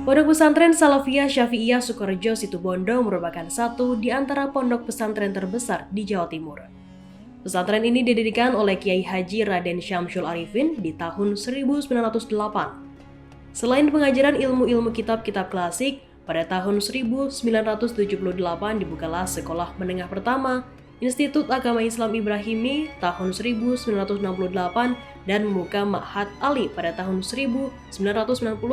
Pondok Pesantren Salafiyah Syafi'iyah Sukorejo Situbondo merupakan satu di antara pondok pesantren terbesar di Jawa Timur. Pesantren ini didirikan oleh Kiai Haji Raden Syamsul Arifin di tahun 1908. Selain pengajaran ilmu-ilmu kitab-kitab klasik, pada tahun 1978 dibukalah Sekolah Menengah Pertama Institut Agama Islam Ibrahimi tahun 1968 dan membuka Ma'had Ali pada tahun 1990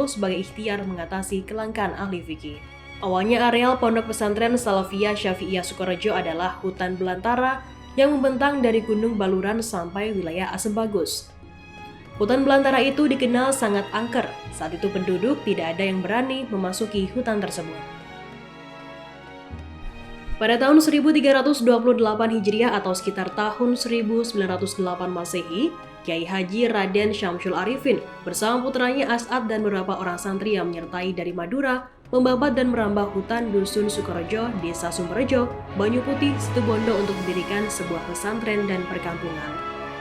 sebagai ikhtiar mengatasi kelangkaan ahli fikih. Awalnya areal Pondok Pesantren Salafiyah Syafi'iyah Sukorejo adalah hutan belantara yang membentang dari Gunung Baluran sampai wilayah Asembagus. Hutan belantara itu dikenal sangat angker, saat itu penduduk tidak ada yang berani memasuki hutan tersebut. Pada tahun 1328 Hijriah atau sekitar tahun 1908 Masehi, Kiai Haji Raden Syamsul Arifin bersama putranya As'ad dan beberapa orang santri yang menyertai dari Madura membabat dan merambah hutan Dusun Sukorejo, Desa Sumberjo, Banyu Putih, Situbondo untuk mendirikan sebuah pesantren dan perkampungan.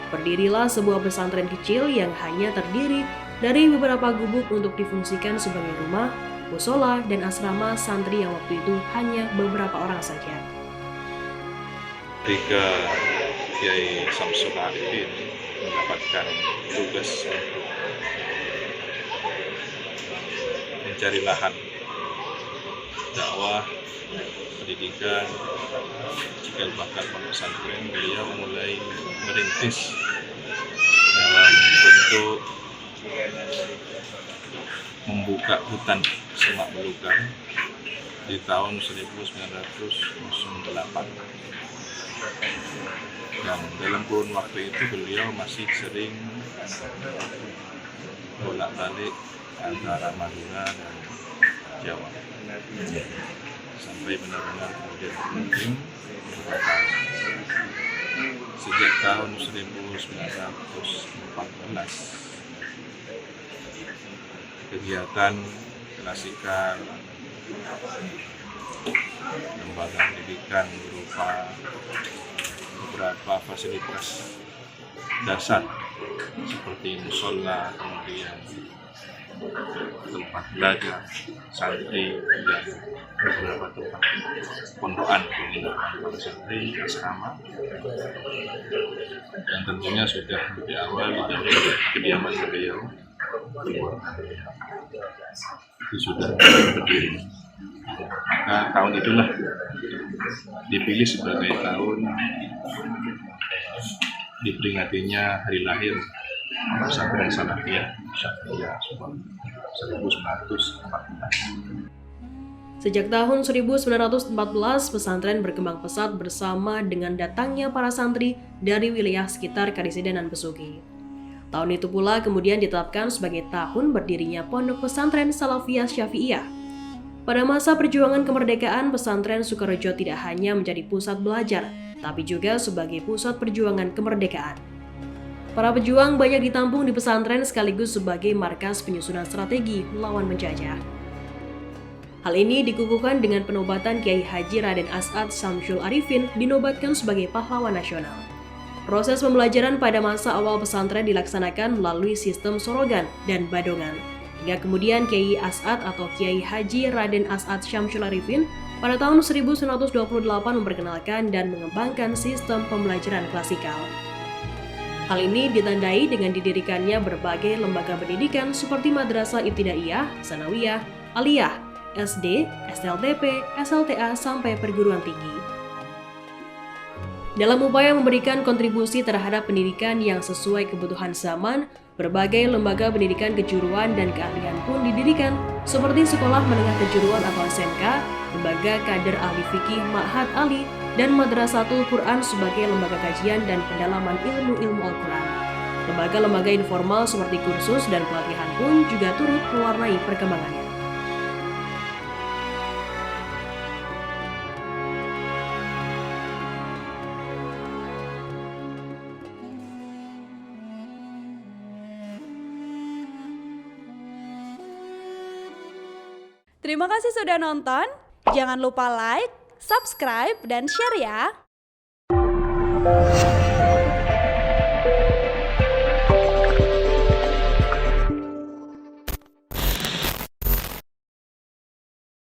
Berdirilah sebuah pesantren kecil yang hanya terdiri dari beberapa gubuk untuk difungsikan sebagai rumah, musola, dan asrama santri yang waktu itu hanya beberapa orang saja. Ketika Kiai Syamsul Arifin mendapatkan tugas untuk mencari lahan dakwah, pendidikan, cikal bakal pondok pesantren, beliau mulai merintis dalam bentuk membuka hutan semak belukar di tahun 1908. Dan dalam kurun waktu itu beliau masih sering bolak-balik antara Madura dan Jawa sampai benar-benar kemudian berhenti beberapa tahun. Sejak tahun 1914 kegiatan klasikal lembaga pendidikan berupa beberapa fasilitas dasar seperti musola, kemudian tempat belajar santri dan beberapa tempat pondokan penginapan para santri, asrama, dan tentunya sudah lebih awal dari kediaman beliau itu sudah berdiri. Maka tahun itulah dipilih sebagai tahun diperingatinya hari lahir pesantren Salafiyah Syafi'iyah 1914. Sejak tahun 1914, pesantren berkembang pesat bersama dengan datangnya para santri dari wilayah sekitar Karisiden dan Besuki. Tahun itu pula kemudian ditetapkan sebagai tahun berdirinya Pondok Pesantren Salafiyah Syafi'iyah. Pada masa perjuangan kemerdekaan, pesantren Sukorejo tidak hanya menjadi pusat belajar, tapi juga sebagai pusat perjuangan kemerdekaan. Para pejuang banyak ditampung di pesantren sekaligus sebagai markas penyusunan strategi melawan penjajah. Hal ini dikukuhkan dengan penobatan Kiai Haji Raden As'ad Syamsul Arifin dinobatkan sebagai pahlawan nasional. Proses pembelajaran pada masa awal pesantren dilaksanakan melalui sistem sorogan dan badongan. Hingga kemudian Kiai As'ad atau Kiai Haji Raden As'ad Syamsul Arifin pada tahun 1928 memperkenalkan dan mengembangkan sistem pembelajaran klasikal. Hal ini ditandai dengan didirikannya berbagai lembaga pendidikan seperti Madrasah Ibtidaiyah, Sanawiyah, Aliyah, SD, SLTP, SLTA, sampai perguruan tinggi. Dalam upaya memberikan kontribusi terhadap pendidikan yang sesuai kebutuhan zaman, berbagai lembaga pendidikan kejuruan dan keahlian pun didirikan, seperti Sekolah Menengah Kejuruan atau SMK, Lembaga Kader Ahli Fikih Ma'had Ali, dan Madrasatul Quran sebagai lembaga kajian dan pendalaman ilmu-ilmu Al-Quran. Lembaga-lembaga informal seperti kursus dan pelatihan pun juga turut mewarnai perkembangannya. Terima kasih sudah nonton. Jangan lupa like, subscribe, dan share ya.